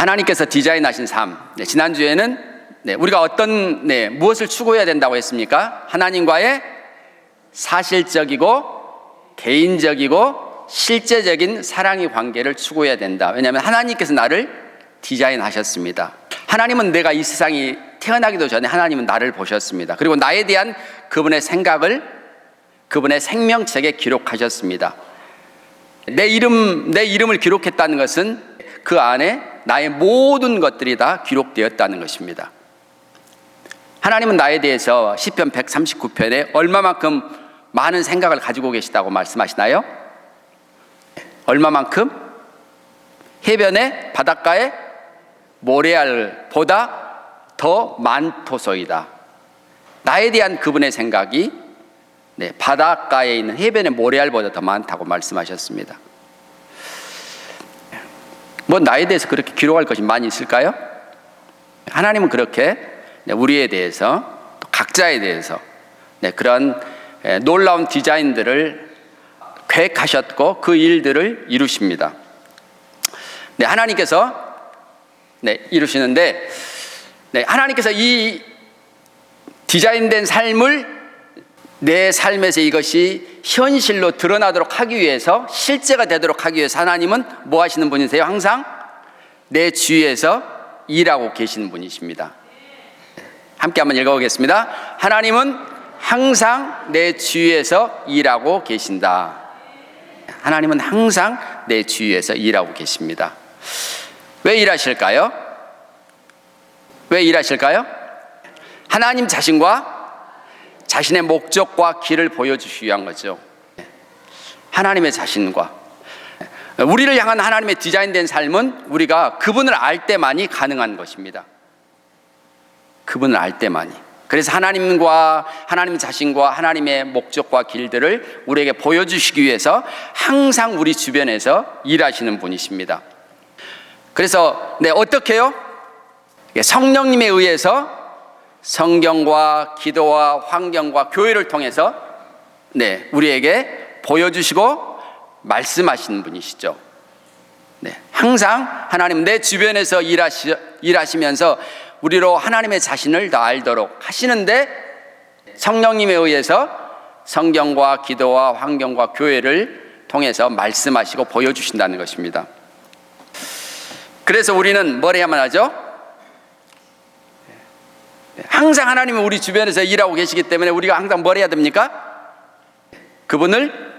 하나님께서 디자인하신 삶. 지난주에는 우리가 무엇을 추구해야 된다고 했습니까? 하나님과의 사실적이고 개인적이고 실제적인 사랑의 관계를 추구해야 된다. 왜냐하면 하나님께서 나를 디자인하셨습니다. 하나님은 내가 이 세상에 태어나기도 전에 하나님은 나를 보셨습니다. 그리고 나에 대한 그분의 생각을 그분의 생명책에 기록하셨습니다. 내 이름을 기록했다는 것은 그 안에 나의 모든 것들이 다 기록되었다는 것입니다. 하나님은 나에 대해서 시편 139편에 얼마만큼 많은 생각을 가지고 계시다고 말씀하시나요? 얼마만큼? 해변에 바닷가에 모래알보다 더 많도소이다. 나에 대한 그분의 생각이 바닷가에 있는 해변의 모래알보다 더 많다고 말씀하셨습니다. 나에 대해서 그렇게 기록할 것이 많이 있을까요? 하나님은 그렇게 우리에 대해서 또 각자에 대해서 그런 놀라운 디자인들을 계획하셨고 그 일들을 이루십니다. 하나님께서 이루시는데 하나님께서 이 디자인된 삶을 내 삶에서 이것이 현실로 드러나도록 하기 위해서 실제가 되도록 하기 위해서 하나님은 뭐 하시는 분이세요? 항상 내 주위에서 일하고 계시는 분이십니다. 함께 한번 읽어보겠습니다. 하나님은 항상 내 주위에서 일하고 계신다. 하나님은 항상 내 주위에서 일하고 계십니다. 왜 일하실까요? 왜 일하실까요? 하나님 자신과 자신의 목적과 길을 보여주시기 위한 거죠. 하나님의 자신과 우리를 향한 하나님의 디자인된 삶은 우리가 그분을 알 때만이 가능한 것입니다. 그분을 알 때만이. 그래서 하나님 자신과 하나님의 목적과 길들을 우리에게 보여주시기 위해서 항상 우리 주변에서 일하시는 분이십니다. 그래서 어떻게 해요? 성령님에 의해서 성경과 기도와 환경과 교회를 통해서 우리에게 보여주시고 말씀하시는 분이시죠. 항상 하나님 내 주변에서 일하시면서 우리로 하나님의 자신을 더 알도록 하시는데 성령님에 의해서 성경과 기도와 환경과 교회를 통해서 말씀하시고 보여주신다는 것입니다. 그래서 우리는 뭘 해야만 하죠? 항상 하나님은 우리 주변에서 일하고 계시기 때문에 우리가 항상 뭘 해야 됩니까? 그분을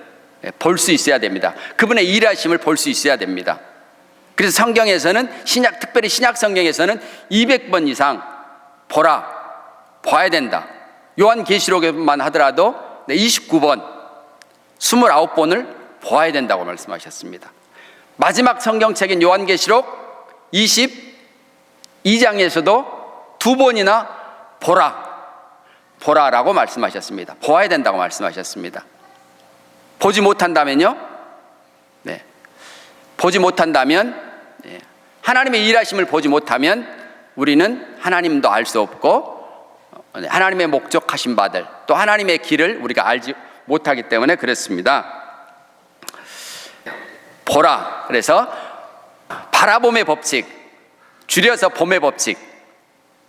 볼 수 있어야 됩니다. 그분의 일하심을 볼 수 있어야 됩니다. 그래서 성경에서는 특별히 신약 성경에서는 200번 이상 봐야 된다. 요한계시록에만 하더라도 29번, 29번을 보아야 된다고 말씀하셨습니다. 마지막 성경책인 요한계시록 22장에서도 2번이나 보라라고 말씀하셨습니다. 보아야 된다고 말씀하셨습니다. 보지 못한다면요? 보지 못한다면, 하나님의 일하심을 보지 못하면 우리는 하나님도 알 수 없고 하나님의 목적하신 바들 또 하나님의 길을 우리가 알지 못하기 때문에 그렇습니다. 보라. 그래서 바라봄의 법칙, 줄여서 봄의 법칙.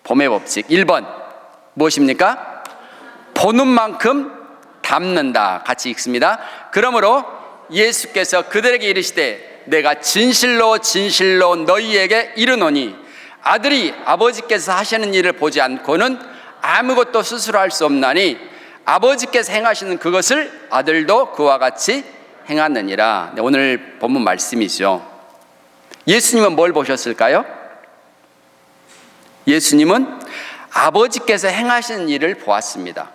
1번 무엇입니까? 보는 만큼 담는다. 같이 읽습니다. 그러므로 예수께서 그들에게 이르시되 내가 진실로 진실로 너희에게 이르노니 아들이 아버지께서 하시는 일을 보지 않고는 아무것도 스스로 할 수 없나니 아버지께서 행하시는 그것을 아들도 그와 같이 행하느니라. 오늘 본문 말씀이죠. 예수님은 뭘 보셨을까요? 예수님은 아버지께서 행하시는 일을 보았습니다.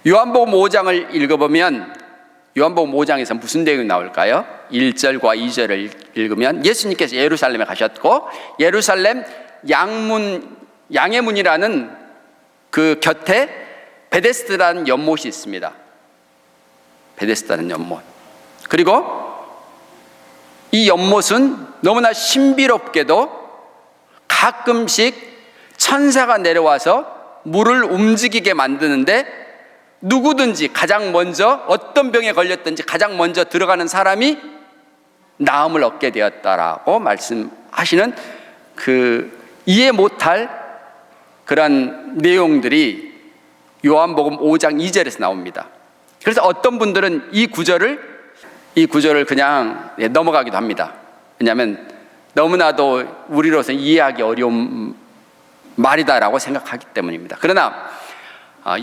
요한복음 5장을 읽어보면 요한복음 5장에서 무슨 내용이 나올까요? 1절과 2절을 읽으면 예수님께서 예루살렘에 가셨고 예루살렘 양의 문이라는 그 곁에 베데스다라는 연못이 있습니다. 베데스다는 연못. 그리고 이 연못은 너무나 신비롭게도 가끔씩 천사가 내려와서 물을 움직이게 만드는데 누구든지 가장 먼저 어떤 병에 걸렸든지 가장 먼저 들어가는 사람이 나음을 얻게 되었다라고 말씀하시는 이해 못할 그런 내용들이 요한복음 5장 2절에서 나옵니다. 그래서 어떤 분들은 이 구절을 그냥 넘어가기도 합니다. 왜냐하면 너무나도 우리로서 이해하기 어려운 말이다라고 생각하기 때문입니다. 그러나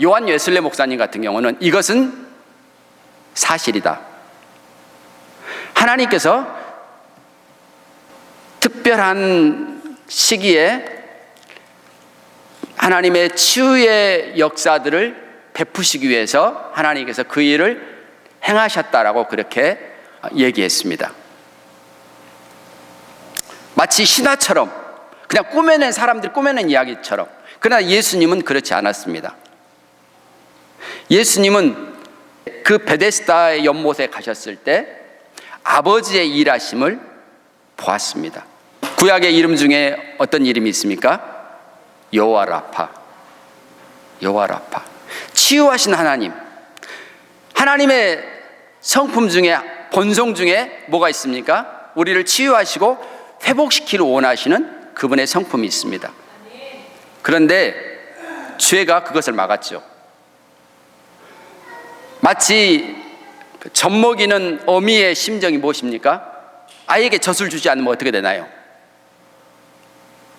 요한 웨슬레 목사님 같은 경우는 이것은 사실이다. 하나님께서 특별한 시기에 하나님의 치유의 역사들을 베푸시기 위해서 하나님께서 그 일을 행하셨다라고 그렇게 얘기했습니다. 마치 신화처럼 그냥 꾸며낸 사람들이 꾸며낸 이야기처럼. 그러나 예수님은 그렇지 않았습니다. 예수님은 그 베데스다의 연못에 가셨을 때 아버지의 일하심을 보았습니다. 구약의 이름 중에 어떤 이름이 있습니까? 여호와 라파. 여호와 라파. 치유하신 하나님. 하나님의 성품 중에, 본성 중에 뭐가 있습니까? 우리를 치유하시고 회복시키기를 원하시는 그분의 성품이 있습니다. 그런데 죄가 그것을 막았죠. 마치 젖 먹이는 어미의 심정이 무엇입니까? 아이에게 젖을 주지 않으면 어떻게 되나요?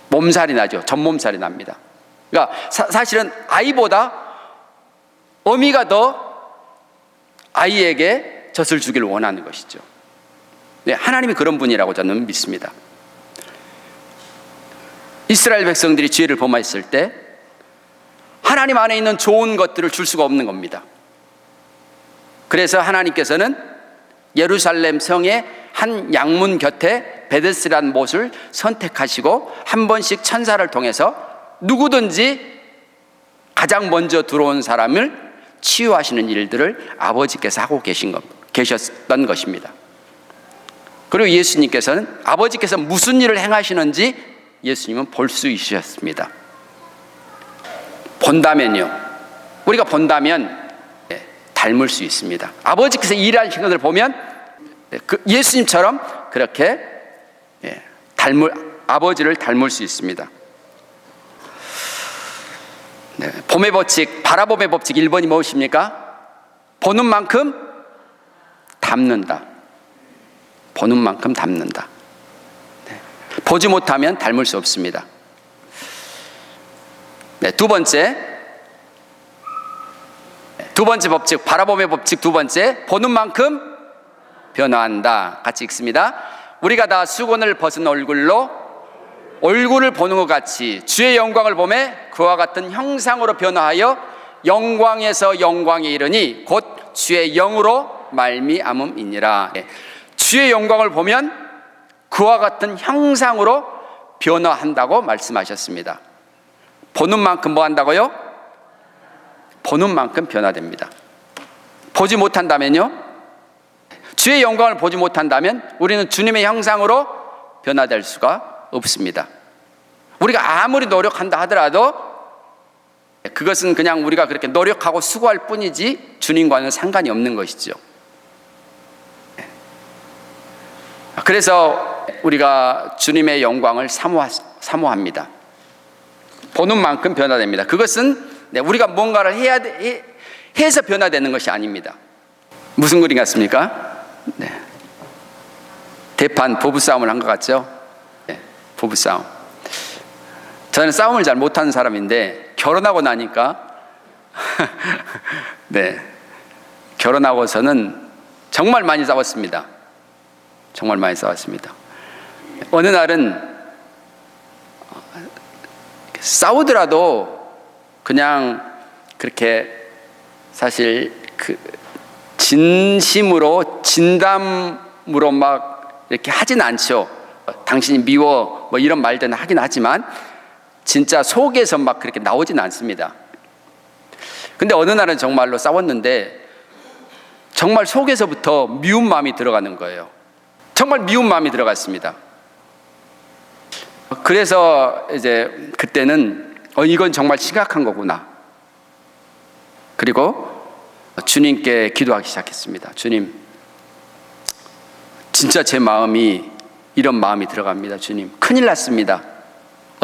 몸살이 나죠. 젖몸살이 납니다. 그러니까 사실은 아이보다 어미가 더 아이에게 젖을 주기를 원하는 것이죠. 네, 하나님이 그런 분이라고 저는 믿습니다. 이스라엘 백성들이 죄를 범했을 때 하나님 안에 있는 좋은 것들을 줄 수가 없는 겁니다. 그래서 하나님께서는 예루살렘 성의 한 양문 곁에 베데스라는 못을 선택하시고 한 번씩 천사를 통해서 누구든지 가장 먼저 들어온 사람을 치유하시는 일들을 아버지께서 하고 계셨던 것입니다. 그리고 예수님께서는 아버지께서 무슨 일을 행하시는지 예수님은 볼 수 있으셨습니다. 본다면요. 우리가 본다면 닮을 수 있습니다. 아버지께서 일하시는 것을 보면 예수님처럼 그렇게 아버지를 닮을 수 있습니다. 네, 봄의 법칙, 바라봄의 법칙 1번이 무엇입니까? 보는 만큼 닮는다. 보는 만큼 닮는다. 네, 보지 못하면 닮을 수 없습니다. 네, 두 번째 법칙, 바라봄의 법칙 두 번째, 보는 만큼 변화한다. 같이 읽습니다. 우리가 다 수건을 벗은 얼굴을 보는 것 같이 주의 영광을 보매 그와 같은 형상으로 변화하여 영광에서 영광에 이르니 곧 주의 영으로 말미암음이니라. 주의 영광을 보면 그와 같은 형상으로 변화한다고 말씀하셨습니다. 보는 만큼 뭐 한다고요? 보는 만큼 변화됩니다. 보지 못한다면요? 주의 영광을 보지 못한다면 우리는 주님의 형상으로 변화될 수가 없습니다. 우리가 아무리 노력한다 하더라도 그것은 그냥 우리가 그렇게 노력하고 수고할 뿐이지 주님과는 상관이 없는 것이죠. 그래서 우리가 주님의 영광을 사모합니다. 보는 만큼 변화됩니다. 그것은 우리가 뭔가를 해서 변화되는 것이 아닙니다. 무슨 그림 같습니까? 네. 대판 부부싸움을 한 것 같죠? 네. 부부싸움. 저는 싸움을 잘 못하는 사람인데 결혼하고 나니까 네, 결혼하고서는 정말 많이 싸웠습니다. 정말 많이 싸웠습니다. 어느 날은 싸우더라도 그냥 그렇게 사실 진심으로 진담으로 막 이렇게 하진 않죠. 당신이 미워 뭐 이런 말들은 하긴 하지만 진짜 속에서 막 그렇게 나오진 않습니다. 근데 어느 날은 정말로 싸웠는데 정말 속에서부터 미운 마음이 들어가는 거예요. 정말 미운 마음이 들어갔습니다. 그래서 이제 그때는 이건 정말 심각한 거구나. 그리고 주님께 기도하기 시작했습니다. 주님, 진짜 제 마음이 이런 마음이 들어갑니다. 주님, 큰일 났습니다.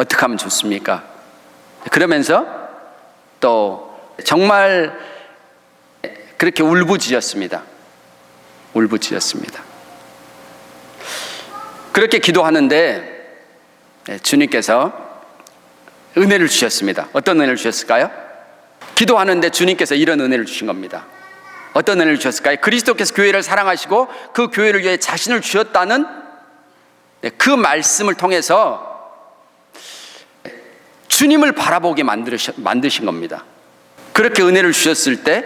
어떻게 하면 좋습니까? 그러면서 또 정말 그렇게 울부짖었습니다. 울부짖었습니다. 그렇게 기도하는데 주님께서 은혜를 주셨습니다. 어떤 은혜를 주셨을까요? 기도하는데 주님께서 이런 은혜를 주신 겁니다. 어떤 은혜를 주셨을까요? 그리스도께서 교회를 사랑하시고 그 교회를 위해 자신을 주셨다는 그 말씀을 통해서 주님을 바라보게 만드신 겁니다. 그렇게 은혜를 주셨을 때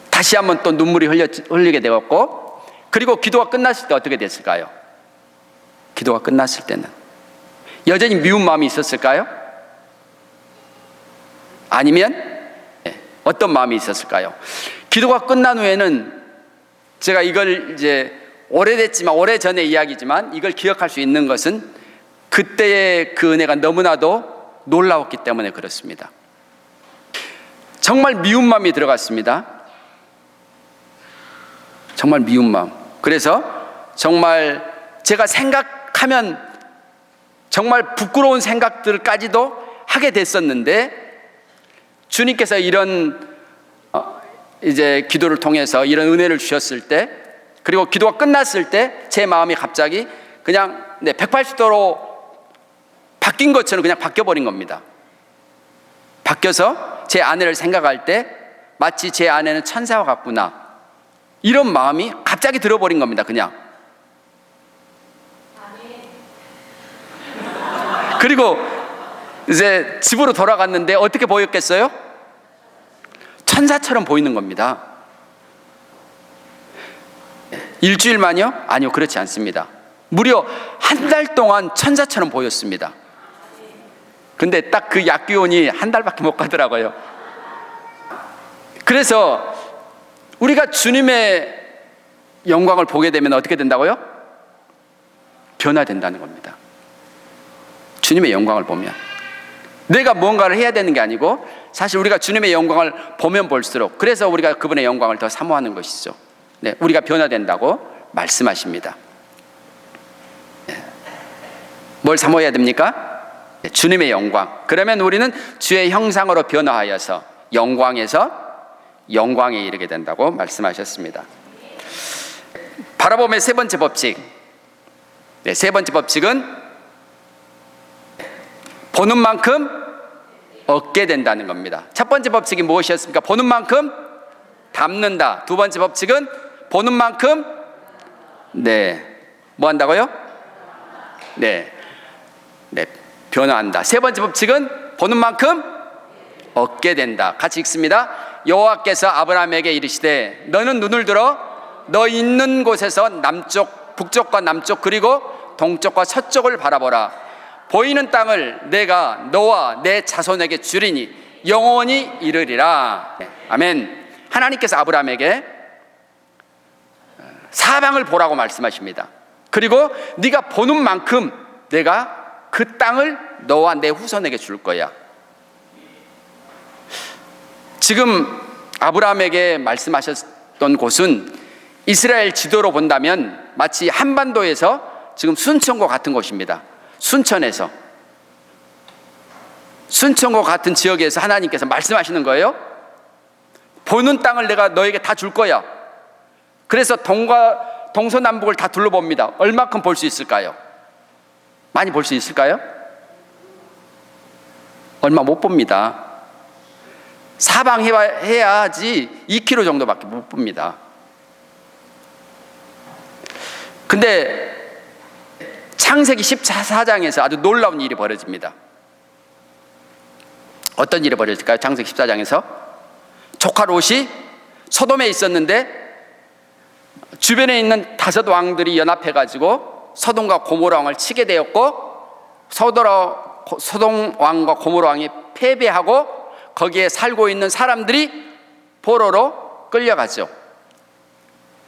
다시 한번 또 눈물이 흘리게 되었고, 그리고 기도가 끝났을 때 어떻게 됐을까요? 기도가 끝났을 때는 여전히 미운 마음이 있었을까요? 아니면 어떤 마음이 있었을까요? 기도가 끝난 후에는 제가 이걸 이제 오래됐지만, 오래전의 이야기지만 이걸 기억할 수 있는 것은 그때의 그 은혜가 너무나도 놀라웠기 때문에 그렇습니다. 정말 미운 마음이 들어갔습니다. 정말 미운 마음. 그래서 정말 제가 생각하면 정말 부끄러운 생각들까지도 하게 됐었는데, 주님께서 이런 이제 기도를 통해서 이런 은혜를 주셨을 때, 그리고 기도가 끝났을 때 제 마음이 갑자기 그냥 180도로 바뀐 것처럼 그냥 바뀌어버린 겁니다. 바뀌어서 제 아내를 생각할 때 마치 제 아내는 천사와 같구나, 이런 마음이 갑자기 들어버린 겁니다. 그냥. 그리고 이제 집으로 돌아갔는데 어떻게 보였겠어요? 천사처럼 보이는 겁니다. 일주일만요? 아니요, 그렇지 않습니다. 무려 한 달 동안 천사처럼 보였습니다. 근데 딱 그 약기운이 한 달밖에 못 가더라고요. 그래서 우리가 주님의 영광을 보게 되면 어떻게 된다고요? 변화된다는 겁니다. 주님의 영광을 보면 내가 뭔가를 해야 되는 게 아니고, 사실 우리가 주님의 영광을 보면 볼수록, 그래서 우리가 그분의 영광을 더 사모하는 것이죠. 네, 우리가 변화된다고 말씀하십니다. 네. 뭘 사모해야 됩니까? 네, 주님의 영광. 그러면 우리는 주의 형상으로 변화하여서 영광에서 영광에 이르게 된다고 말씀하셨습니다. 바라봄의 세 번째 법칙. 네, 세 번째 법칙은 보는 만큼 얻게 된다는 겁니다. 첫 번째 법칙이 무엇이었습니까? 보는 만큼 담는다. 두 번째 법칙은 보는 만큼 뭐 한다고요? 변화한다. 세 번째 법칙은 보는 만큼 얻게 된다. 같이 읽습니다. 여호와께서 아브라함에게 이르시되 너는 눈을 들어 너 있는 곳에서 남쪽, 북쪽과 남쪽, 그리고 동쪽과 서쪽을 바라보라. 보이는 땅을 내가 너와 내 자손에게 주리니 영원히 이르리라. 아멘. 하나님께서 아브라함에게 사방을 보라고 말씀하십니다. 그리고 네가 보는 만큼 내가 그 땅을 너와 내 후손에게 줄 거야. 지금 아브라함에게 말씀하셨던 곳은 이스라엘 지도로 본다면 마치 한반도에서 지금 순천과 같은 곳입니다. 순천과 같은 지역에서 하나님께서 말씀하시는 거예요. 보는 땅을 내가 너에게 다 줄 거야. 그래서 동서남북을 다 둘러봅니다. 얼마큼 볼 수 있을까요? 많이 볼 수 있을까요? 얼마 못 봅니다. 사방해야지 2km 정도밖에 못 봅니다. 근데 창세기 14장에서 아주 놀라운 일이 벌어집니다. 어떤 일이 벌어질까요? 창세기 14장에서 조카 롯이 소돔에 있었는데 주변에 있는 5 왕들이 연합해가지고 소돔과 고모라 왕을 치게 되었고, 소돔 왕과 고모라 왕이 패배하고 거기에 살고 있는 사람들이 포로로 끌려가죠.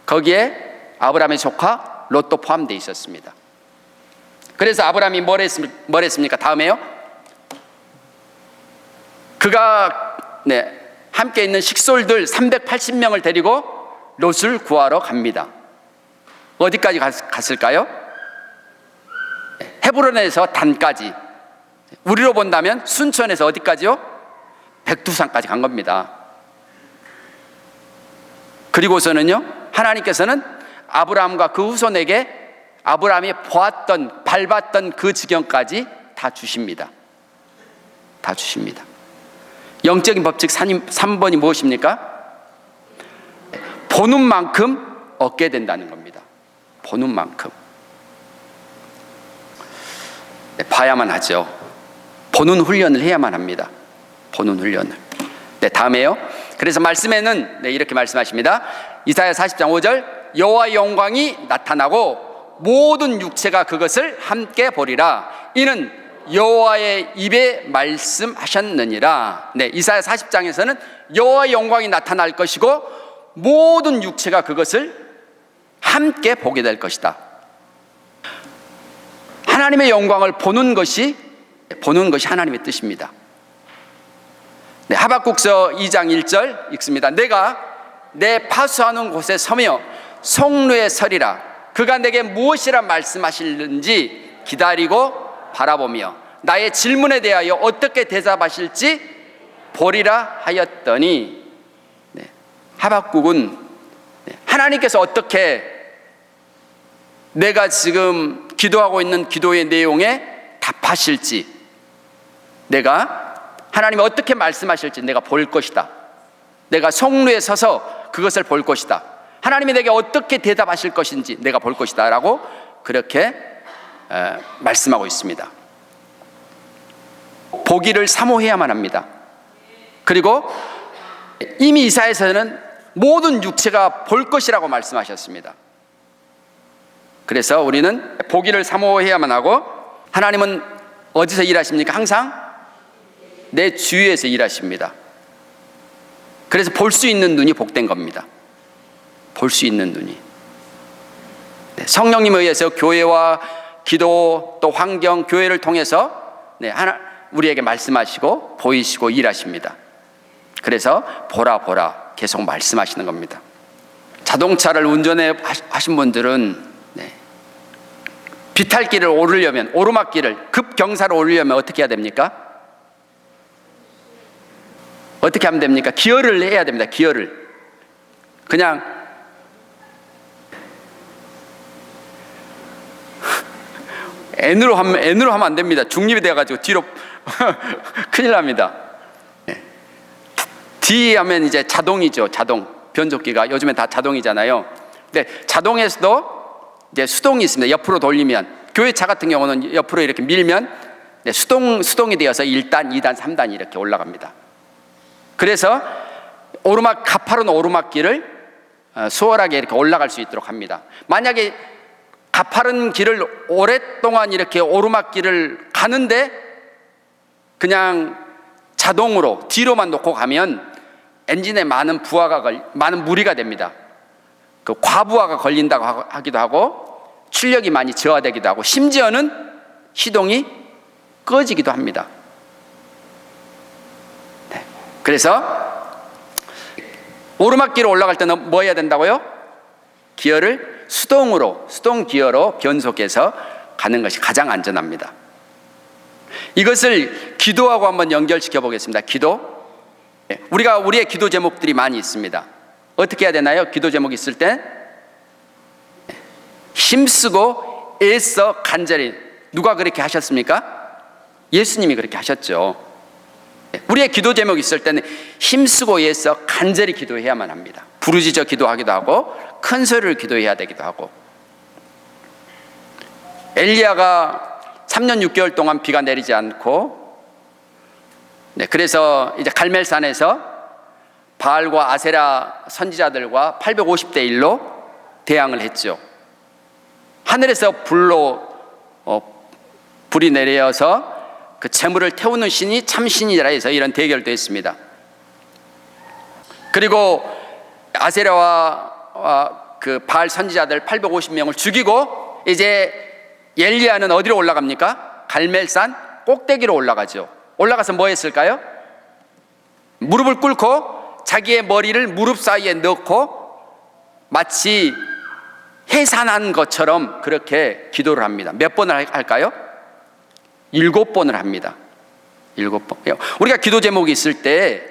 거기에 아브라함의 조카 롯도 포함되어 있었습니다. 그래서 아브라함이 뭘 했습니까? 다음에요. 그가 함께 있는 식솔들 380명을 데리고 롯을 구하러 갑니다. 어디까지 갔을까요? 헤브론에서 단까지, 우리로 본다면 순천에서 어디까지요? 백두산까지 간 겁니다. 그리고서는요, 하나님께서는 아브라함과 그 후손에게 아브라함이 보았던, 밟았던 그 지경까지 다 주십니다. 다 주십니다. 영적인 법칙 3번이 무엇입니까? 보는 만큼 얻게 된다는 겁니다. 보는 만큼. 네, 봐야만 하죠. 보는 훈련을 해야만 합니다. 보는 훈련을. 네, 다음에요. 그래서 말씀에는 이렇게 말씀하십니다. 이사야 40장 5절, 여호와의 영광이 나타나고 모든 육체가 그것을 함께 보리라. 이는 여호와의 입에 말씀하셨느니라. 네, 이사야 40장에서는 여호와의 영광이 나타날 것이고 모든 육체가 그것을 함께 보게 될 것이다. 하나님의 영광을 보는 것이 하나님의 뜻입니다. 네, 하박국서 2장 1절 읽습니다. 내가 내 파수하는 곳에 서며 성루에 서리라. 그가 내게 무엇이라 말씀하실는지 기다리고 바라보며 나의 질문에 대하여 어떻게 대답하실지 보리라 하였더니, 네, 하박국은 하나님께서 어떻게 내가 지금 기도하고 있는 기도의 내용에 답하실지, 내가 하나님이 어떻게 말씀하실지 내가 볼 것이다. 내가 성루에 서서 그것을 볼 것이다. 하나님이 내게 어떻게 대답하실 것인지 내가 볼 것이다 라고 그렇게 말씀하고 있습니다. 보기를 사모해야만 합니다. 그리고 이미 이사야에서는 모든 육체가 볼 것이라고 말씀하셨습니다. 그래서 우리는 보기를 사모해야만 하고, 하나님은 어디서 일하십니까? 항상 내 주위에서 일하십니다. 그래서 볼 수 있는 눈이 복된 겁니다. 볼 수 있는 눈이. 네, 성령님에 의해서 교회와 기도 또 환경, 교회를 통해서 우리에게 말씀하시고 보이시고 일하십니다. 그래서 보라 계속 말씀하시는 겁니다. 자동차를 운전해 하신 분들은 비탈길을 오르려면, 오르막길을 급경사를 오르려면 어떻게 해야 됩니까? 어떻게 하면 됩니까? 기어를 해야 됩니다. 기어를. 그냥 N으로 하면 안 됩니다. 중립이 돼가지고 뒤로 큰일 납니다. D 하면 이제 자동이죠. 자동. 변속기가 요즘엔 다 자동이잖아요. 근데 자동에서도 이제 수동이 있습니다. 옆으로 돌리면, 교회차 같은 경우는 옆으로 이렇게 밀면 수동이 되어서 1단, 2단, 3단 이렇게 올라갑니다. 그래서 가파른 오르막길을 수월하게 이렇게 올라갈 수 있도록 합니다. 만약에 가파른 길을 오랫동안 이렇게 오르막길을 가는데 그냥 자동으로 뒤로만 놓고 가면 엔진에 많은 무리가 됩니다. 그 과부하가 걸린다고 하기도 하고 출력이 많이 저하되기도 하고 심지어는 시동이 꺼지기도 합니다. 네. 그래서 오르막길을 올라갈 때는 뭐 해야 된다고요? 기어를 수동 기어로 변속해서 가는 것이 가장 안전합니다. 이것을 기도하고 한번 연결시켜 보겠습니다. 기도. 우리의 기도 제목들이 많이 있습니다. 어떻게 해야 되나요? 기도 제목이 있을 때 힘쓰고 애써 간절히. 누가 그렇게 하셨습니까? 예수님이 그렇게 하셨죠. 우리의 기도 제목이 있을 때는 힘쓰고 애써 간절히 기도해야만 합니다. 부르짖어 기도하기도 하고 큰 소리를 기도해야 되기도 하고. 엘리야가 3년 6개월 동안 비가 내리지 않고, 그래서 이제 갈멜산에서 바알과 아세라 선지자들과 850대 1로 대항을 했죠. 하늘에서 불이 내려서 그 재물을 태우는 신이 참신이라 해서 이런 대결도 했습니다. 그리고 아세라와 그 바알 선지자들 850명을 죽이고 이제 엘리야는 어디로 올라갑니까? 갈멜산 꼭대기로 올라가죠. 올라가서 뭐 했을까요? 무릎을 꿇고 자기의 머리를 무릎 사이에 넣고 마치 해산한 것처럼 그렇게 기도를 합니다. 몇 번을 할까요? 7번을 합니다. 7번. 우리가 기도 제목이 있을 때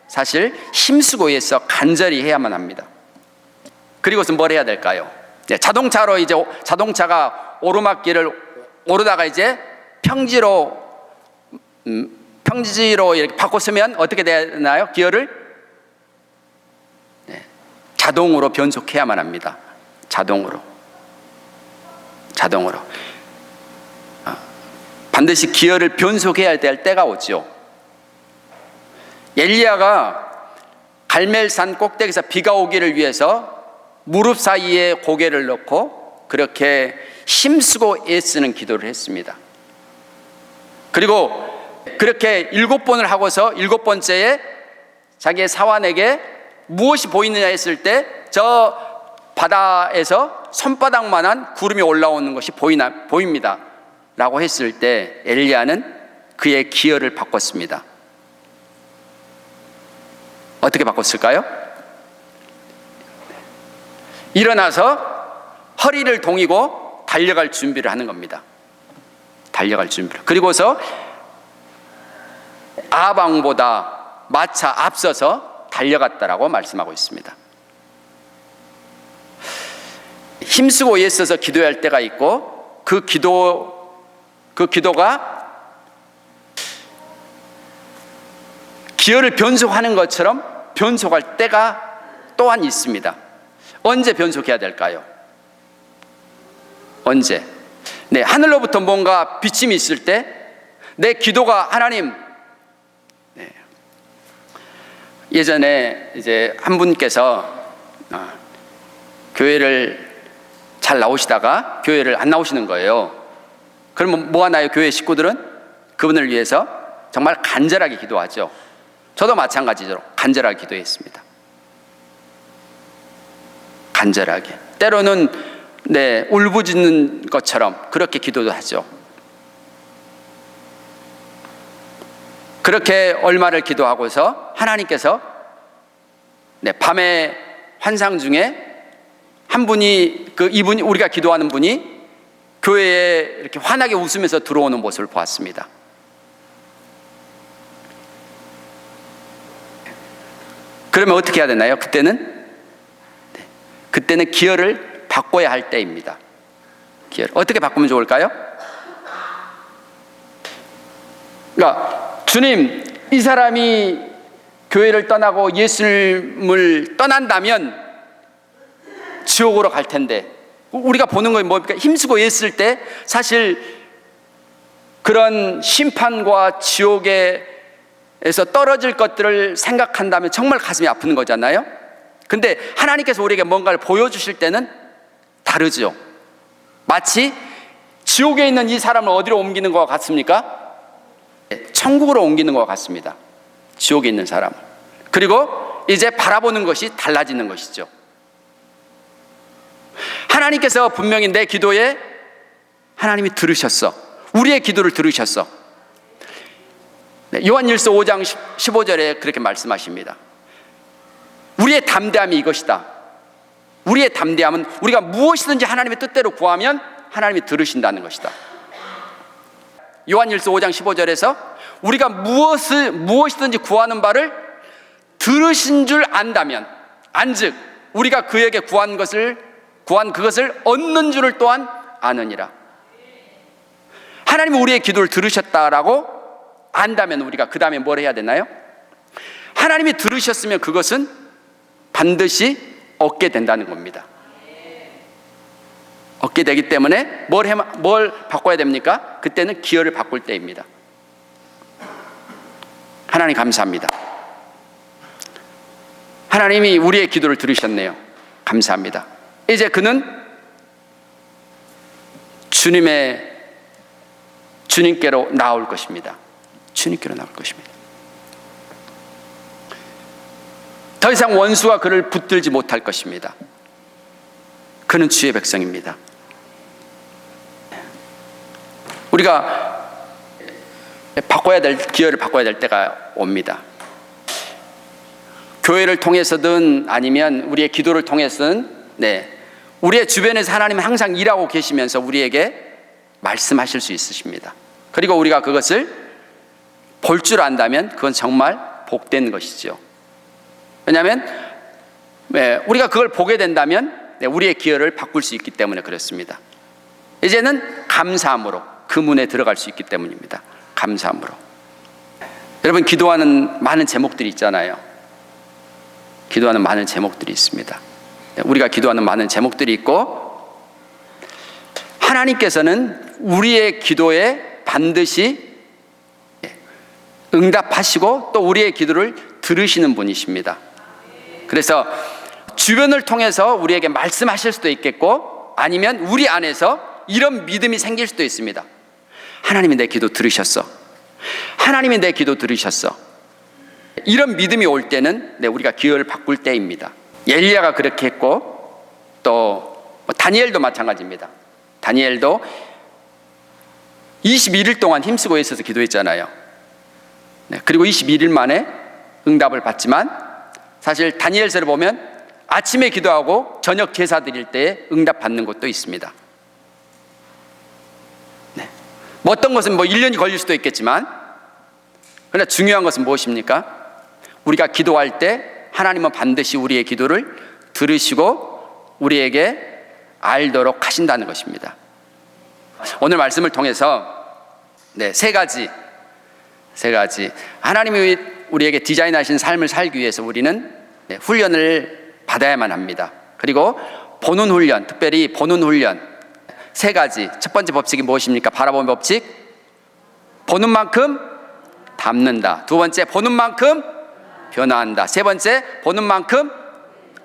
사실 힘쓰고 해서 간절히 해야만 합니다. 그리고서 뭘 해야 될까요? 자동차로 이제 자동차가 오르막길을 오르다가 이제 평지로 이렇게 바꿨으면 어떻게 되나요? 기어를 자동으로 변속해야만 합니다. 자동으로. 반드시 기어를 변속해야 될 때가 오죠. 엘리야가 갈멜산 꼭대기에서 비가 오기를 위해서 무릎 사이에 고개를 넣고 그렇게 힘쓰고 애쓰는 기도를 했습니다. 그리고 그렇게 7번을 하고서 7번째에 자기의 사환에게 무엇이 보이느냐 했을 때 저 바다에서 손바닥만한 구름이 올라오는 것이 보입니다 라고 했을 때 엘리야는 그의 기어를 바꿨습니다. 어떻게 바꿨을까요? 일어나서 허리를 동이고 달려갈 준비를 하는 겁니다. 달려갈 준비를. 그리고서 아방보다 마차 앞서서 달려갔다라고 말씀하고 있습니다. 힘쓰고 애써서 기도할 때가 있고 그 기도가 기어를 변속하는 것처럼 변속할 때가 또한 있습니다. 언제 변속해야 될까요? 언제? 하늘로부터 뭔가 비침이 있을 때 내 기도가 하나님, 예전에 이제 한 분께서 교회를 잘 나오시다가 교회를 안 나오시는 거예요. 그러면 뭐 하나요? 교회 식구들은 그분을 위해서 정말 간절하게 기도하죠. 저도 마찬가지로 간절하게 기도했습니다. 간절하게. 때로는 울부짖는 것처럼 그렇게 기도도 하죠. 그렇게 얼마를 기도하고서 하나님께서 밤에 환상 중에 한 분이 이분이 우리가 기도하는 분이 교회에 이렇게 환하게 웃으면서 들어오는 모습을 보았습니다. 그러면 어떻게 해야 되나요? 그때는 기어를 바꿔야 할 때입니다. 기어를 어떻게 바꾸면 좋을까요? 그러니까 주님, 이 사람이 교회를 떠나고 예수님을 떠난다면 지옥으로 갈 텐데, 우리가 보는 건 뭡니까? 힘쓰고 애쓸 때 사실 그런 심판과 지옥에서 떨어질 것들을 생각한다면 정말 가슴이 아픈 거잖아요. 근데 하나님께서 우리에게 뭔가를 보여주실 때는 다르죠. 마치 지옥에 있는 이 사람을 어디로 옮기는 것 같습니까? 천국으로 옮기는 것 같습니다. 지옥에 있는 사람. 그리고 이제 바라보는 것이 달라지는 것이죠. 하나님께서 분명히 내 기도에 하나님이 들으셨어. 우리의 기도를 들으셨어. 요한일서 5장 15절에 그렇게 말씀하십니다. 우리의 담대함이 이것이다. 우리의 담대함은 우리가 무엇이든지 하나님의 뜻대로 구하면 하나님이 들으신다는 것이다. 요한일서 5장 15절에서 우리가 무엇이든지 구하는 바를 들으신 줄 안다면, 안즉 우리가 그에게 구한 그것을 얻는 줄을 또한 아느니라. 하나님이 우리의 기도를 들으셨다라고 안다면 우리가 그 다음에 뭘 해야 되나요? 하나님이 들으셨으면 그것은 반드시 얻게 된다는 겁니다. 얻게 되기 때문에 뭘 바꿔야 됩니까? 그때는 기어를 바꿀 때입니다. 하나님 감사합니다. 하나님이 우리의 기도를 들으셨네요. 감사합니다. 이제 그는 주님께로 나올 것입니다. 주님께로 나올 것입니다. 더 이상 원수가 그를 붙들지 못할 것입니다. 그는 주의 백성입니다. 우리가 기어를 바꿔야 될 때가 옵니다. 교회를 통해서든 아니면 우리의 기도를 통해서든 우리의 주변에서 하나님은 항상 일하고 계시면서 우리에게 말씀하실 수 있으십니다. 그리고 우리가 그것을 볼 줄 안다면 그건 정말 복된 것이죠. 왜냐하면 우리가 그걸 보게 된다면 우리의 기여를 바꿀 수 있기 때문에 그렇습니다. 이제는 감사함으로 그 문에 들어갈 수 있기 때문입니다. 감사함으로. 여러분, 기도하는 많은 제목들이 있잖아요. 기도하는 많은 제목들이 있습니다. 우리가 기도하는 많은 제목들이 있고, 하나님께서는 우리의 기도에 반드시 응답하시고 또 우리의 기도를 들으시는 분이십니다. 그래서 주변을 통해서 우리에게 말씀하실 수도 있겠고, 아니면 우리 안에서 이런 믿음이 생길 수도 있습니다. 하나님이 내 기도 들으셨어. 하나님이 내 기도 들으셨어. 이런 믿음이 올 때는 우리가 기회를 바꿀 때입니다. 엘리야가 그렇게 했고, 또 다니엘도 마찬가지입니다. 다니엘도 21일 동안 힘쓰고 있어서 기도했잖아요. 그리고 21일 만에 응답을 받지만, 사실 다니엘서를 보면 아침에 기도하고 저녁 제사 드릴 때에 응답 받는 것도 있습니다. 어떤 것은 1년이 걸릴 수도 있겠지만, 그러나 중요한 것은 무엇입니까? 우리가 기도할 때 하나님은 반드시 우리의 기도를 들으시고 우리에게 알도록 하신다는 것입니다. 오늘 말씀을 통해서 세 가지 하나님이 우리에게 디자인하신 삶을 살기 위해서 우리는 훈련을 받아야만 합니다. 그리고 보는 훈련, 특별히 보는 훈련, 세 가지. 첫 번째 법칙이 무엇입니까? 바라보는 법칙. 보는 만큼 담는다. 두 번째, 보는 만큼 변화한다. 세 번째, 보는 만큼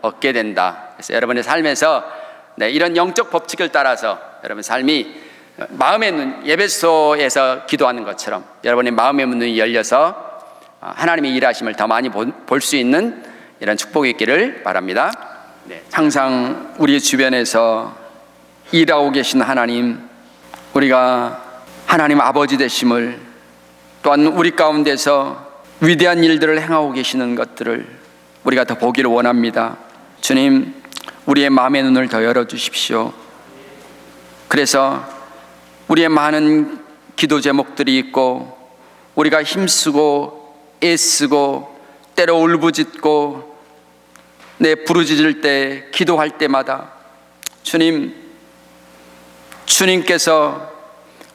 얻게 된다. 그래서 여러분의 삶에서 이런 영적 법칙을 따라서 여러분 삶이 마음의 눈, 예배소에서 기도하는 것처럼 여러분의 마음의 문이 열려서 하나님의 일하심을 더 많이 볼 수 있는 이런 축복이 있기를 바랍니다. 항상 우리 주변에서 일하고 계신 하나님, 우리가 하나님 아버지 되심을, 또한 우리 가운데서 위대한 일들을 행하고 계시는 것들을 우리가 더 보기를 원합니다. 주님, 우리의 마음의 눈을 더 열어주십시오. 그래서 우리의 많은 기도 제목들이 있고, 우리가 힘쓰고 애쓰고 때로 울부짖고 부르짖을 때, 기도할 때마다 주님께서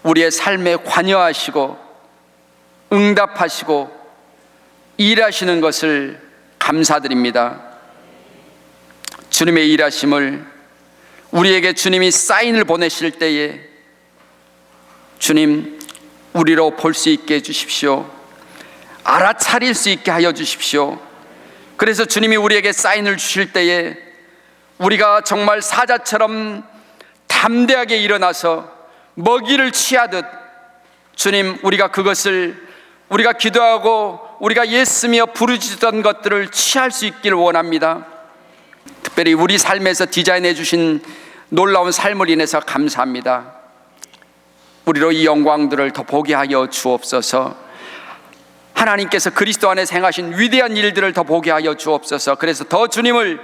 우리의 삶에 관여하시고 응답하시고 일하시는 것을 감사드립니다. 주님의 일하심을 우리에게 주님이 사인을 보내실 때에 주님, 우리로 볼 수 있게 해주십시오. 알아차릴 수 있게 하여 주십시오. 그래서 주님이 우리에게 사인을 주실 때에 우리가 정말 사자처럼 담대하게 일어나서 먹이를 취하듯, 주님, 우리가 그것을 우리가 기도하고 우리가 예쓰며 부르짖던 것들을 취할 수 있기를 원합니다. 특별히 우리 삶에서 디자인해 주신 놀라운 삶을 인해서 감사합니다. 우리로 이 영광들을 더 보게 하여 주옵소서. 하나님께서 그리스도 안에 행하신 위대한 일들을 더 보게 하여 주옵소서. 그래서 더 주님을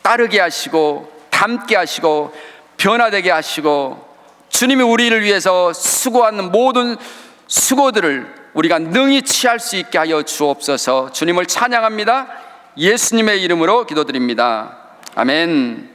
따르게 하시고 닮게 하시고 변화되게 하시고, 주님이 우리를 위해서 수고하는 모든 수고들을 우리가 능히 취할 수 있게 하여 주옵소서. 주님을 찬양합니다. 예수님의 이름으로 기도드립니다. 아멘.